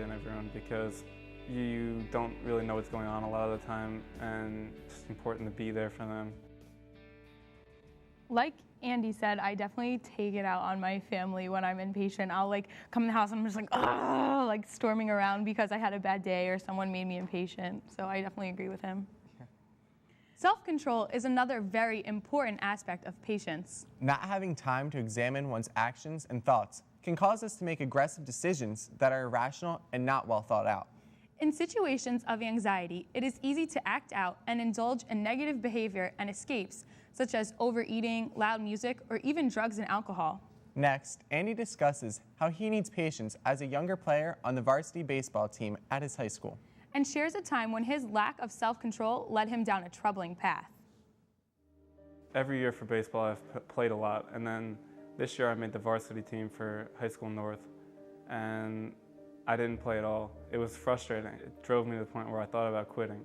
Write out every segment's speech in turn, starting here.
privacy in everyone because you don't really know what's going on a lot of the time, and it's important to be there for them. Like Andy said, I definitely take it out on my family when I'm impatient. I'll come in the house and I'm just storming around because I had a bad day or someone made me impatient. So I definitely agree with him. Self-control is another very important aspect of patience. Not having time to examine one's actions and thoughts can cause us to make aggressive decisions that are irrational and not well thought out. In situations of anxiety, it is easy to act out and indulge in negative behavior and escapes, such as overeating, loud music, or even drugs and alcohol. Next, Andy discusses how he needs patience as a younger player on the varsity baseball team at his high school, and shares a time when his lack of self-control led him down a troubling path. Every year for baseball, I've played a lot, and then this year I made the varsity team for high school north, and I didn't play at all. It was frustrating. It drove me to the point where I thought about quitting.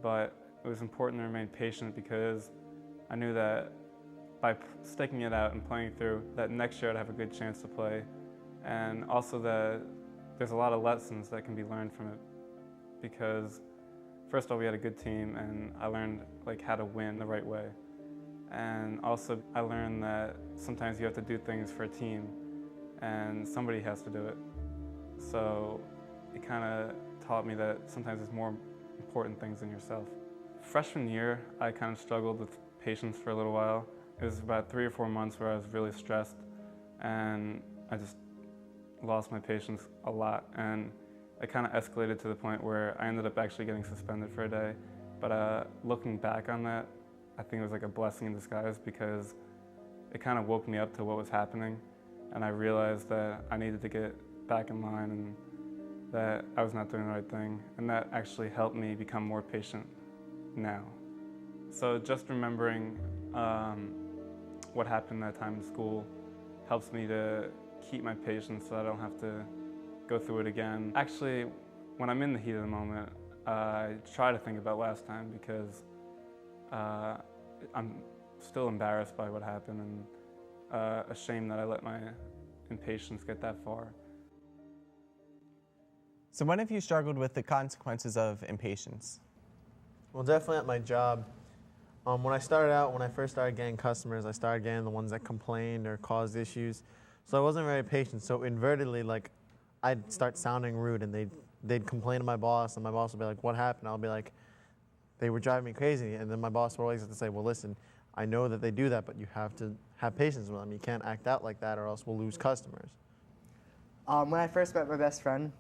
But it was important to remain patient because I knew that by sticking it out and playing through, that next year I'd have a good chance to play. And also that there's a lot of lessons that can be learned from it because first of all, we had a good team and I learned how to win the right way. And also I learned that sometimes you have to do things for a team and somebody has to do it. So it kind of taught me that sometimes there's more important things than yourself. Freshman year, I kind of struggled with patience for a little while. It was about 3 or 4 months where I was really stressed and I just lost my patience a lot. And it kind of escalated to the point where I ended up actually getting suspended for a day. But looking back on that, I think it was like a blessing in disguise because it kind of woke me up to what was happening. And I realized that I needed to get back in line and that I was not doing the right thing, and that actually helped me become more patient now. So just remembering what happened that time in school helps me to keep my patience so I don't have to go through it again. Actually, when I'm in the heat of the moment, I try to think about last time because I'm still embarrassed by what happened and ashamed that I let my impatience get that far. So when have you struggled with the consequences of impatience? Well, definitely at my job. When I first started getting customers, I started getting the ones that complained or caused issues. So I wasn't very patient. So invertedly, I'd start sounding rude and they'd complain to my boss and my boss would be like, what happened? I'll be like, they were driving me crazy. And then my boss would always have to say, well, listen, I know that they do that, but you have to have patience with them. You can't act out like that or else we'll lose customers. When I first met my best friend,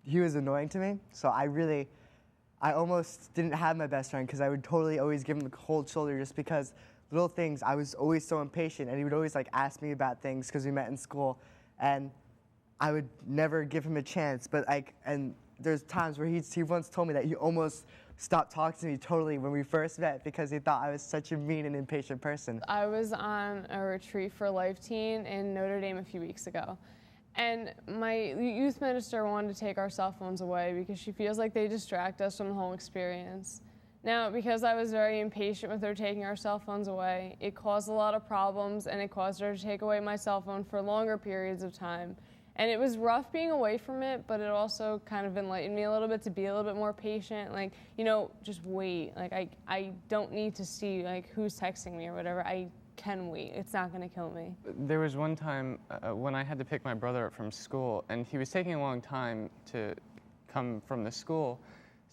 he was annoying to me, so I almost didn't have my best friend because I would totally always give him the cold shoulder just because little things, I was always so impatient and he would always ask me about things because we met in school and I would never give him a chance, and there's times where he once told me that he almost stopped talking to me totally when we first met because he thought I was such a mean and impatient person. I was on a retreat for Life Teen in Notre Dame a few weeks ago. And my youth minister wanted to take our cell phones away because she feels like they distract us from the whole experience. Now, because I was very impatient with her taking our cell phones away, it caused a lot of problems and it caused her to take away my cell phone for longer periods of time. And it was rough being away from it, but it also kind of enlightened me a little bit to be a little bit more patient. Just wait. I don't need to see who's texting me or whatever. I can wait. It's not going to kill me. There was one time when I had to pick my brother up from school, and he was taking a long time to come from the school.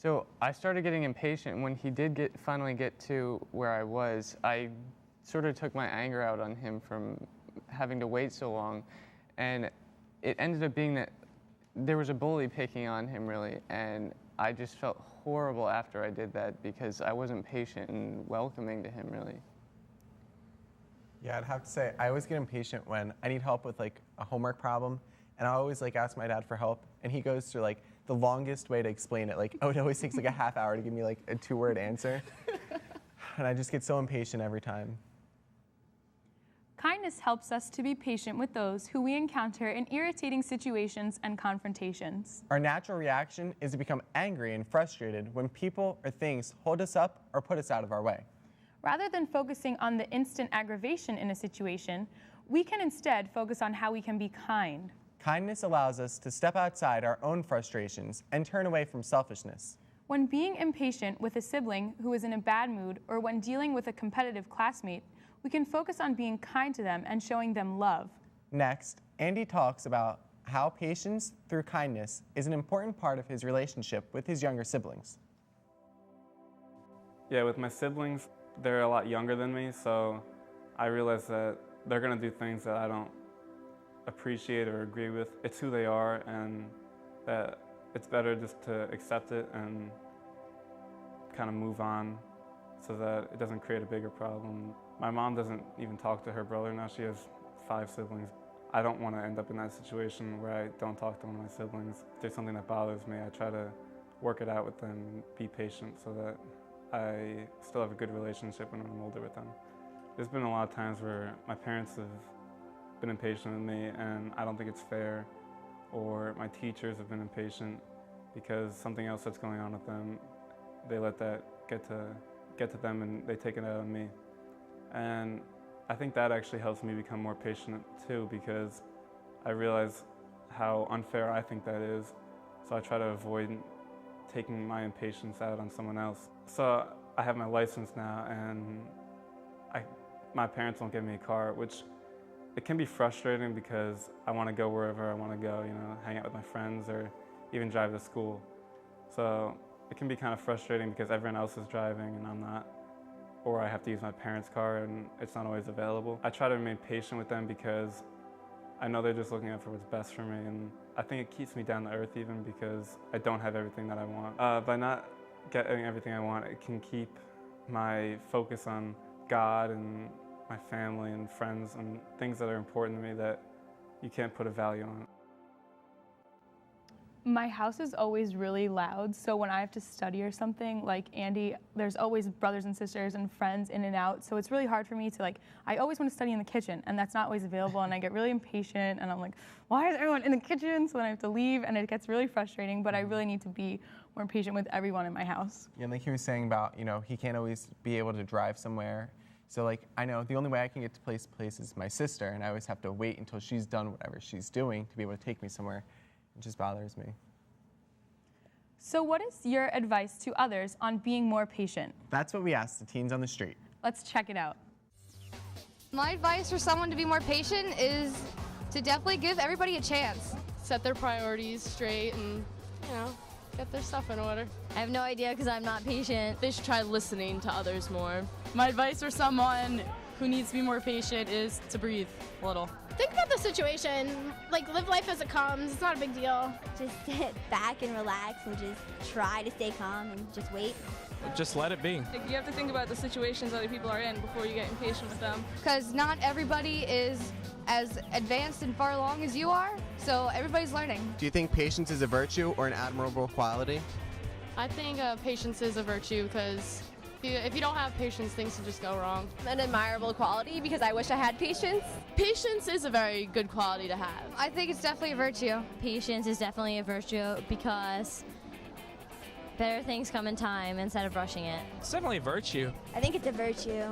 So I started getting impatient. When he did finally get to where I was, I sort of took my anger out on him from having to wait so long. And it ended up being that there was a bully picking on him, really, and I just felt horrible after I did that because I wasn't patient and welcoming to him, really. Yeah, I'd have to say, I always get impatient when I need help with a homework problem, and I always ask my dad for help, and he goes through the longest way to explain it. It always takes a half hour to give me a 2-word answer, and I just get so impatient every time. Kindness helps us to be patient with those who we encounter in irritating situations and confrontations. Our natural reaction is to become angry and frustrated when people or things hold us up or put us out of our way. Rather than focusing on the instant aggravation in a situation, we can instead focus on how we can be kind. Kindness allows us to step outside our own frustrations and turn away from selfishness. When being impatient with a sibling who is in a bad mood or when dealing with a competitive classmate, we can focus on being kind to them and showing them love. Next, Andy talks about how patience through kindness is an important part of his relationship with his younger siblings. Yeah, with my siblings, they're a lot younger than me, so I realize that they're gonna do things that I don't appreciate or agree with. It's who they are, and that it's better just to accept it and kind of move on so that it doesn't create a bigger problem. My mom doesn't even talk to her brother now. She has 5 siblings. I don't want to end up in that situation where I don't talk to one of my siblings. If there's something that bothers me, I try to work it out with them, be patient so that I still have a good relationship when I'm older with them. There's been a lot of times where my parents have been impatient with me and I don't think it's fair, or my teachers have been impatient because something else that's going on with them, they let that get to them and they take it out on me. And I think that actually helps me become more patient too, because I realize how unfair I think that is. So I try to avoid taking my impatience out on someone else. So I have my license now, and my parents won't give me a car, which it can be frustrating because I want to go wherever I want to go, hang out with my friends or even drive to school. So it can be kind of frustrating because everyone else is driving and I'm not, or I have to use my parents' car and it's not always available. I try to remain patient with them because I know they're just looking out for what's best for me, and I think it keeps me down to earth even because I don't have everything that I want. By not getting everything I want, it can keep my focus on God and my family and friends and things that are important to me that you can't put a value on. My house is always really loud, so when I have to study or something, like Andy, there's always brothers and sisters and friends in and out, so it's really hard for me to I always want to study in the kitchen, and that's not always available, and I get really impatient, and I'm like, why is everyone in the kitchen? So then I have to leave, and it gets really frustrating, but I really need to be more patient with everyone in my house. Yeah, like he was saying about, he can't always be able to drive somewhere. So I know the only way I can get to places is my sister, and I always have to wait until she's done whatever she's doing to be able to take me somewhere. It just bothers me. So what is your advice to others on being more patient? That's what we asked the teens on the street. Let's check it out. My advice for someone to be more patient is to definitely give everybody a chance. Set their priorities straight and, get their stuff in order. I have no idea because I'm not patient. They should try listening to others more. My advice for someone who needs to be more patient is to breathe a little. Think about the situation, live life as it comes. It's not a big deal. Just sit back and relax and just try to stay calm and just wait. Just let it be. You have to think about the situations other people are in before you get impatient with them. Because not everybody is as advanced and far along as you are, so everybody's learning. Do you think patience is a virtue or an admirable quality? I think patience is a virtue because if you don't have patience, things can just go wrong. An admirable quality because I wish I had patience. Patience is a very good quality to have. I think it's definitely a virtue. Patience is definitely a virtue because better things come in time instead of rushing it. It's definitely a virtue. I think it's a virtue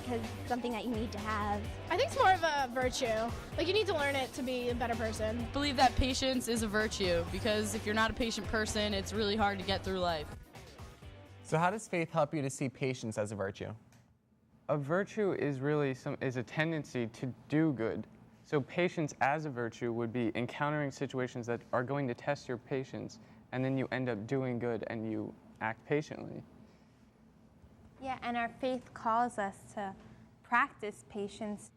because it's something that you need to have. I think it's more of a virtue. You need to learn it to be a better person. I believe that patience is a virtue because if you're not a patient person, it's really hard to get through life. So how does faith help you to see patience as a virtue? A virtue is really a tendency to do good. So patience as a virtue would be encountering situations that are going to test your patience, and then you end up doing good and you act patiently. Yeah, and our faith calls us to practice patience.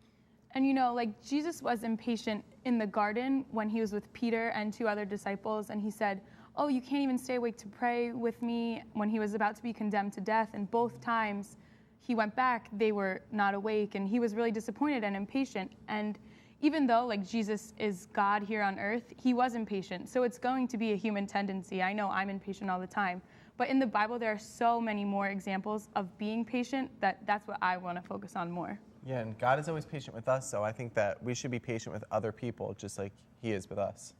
And Jesus was impatient in the garden when he was with Peter and 2 other disciples, and he said, oh, you can't even stay awake to pray with me, when he was about to be condemned to death. And both times he went back, they were not awake, and he was really disappointed and impatient. And even though Jesus is God here on earth, he was impatient. So it's going to be a human tendency. I know I'm impatient all the time. But in the Bible, there are so many more examples of being patient that's what I want to focus on more. Yeah, and God is always patient with us, so I think that we should be patient with other people just like he is with us.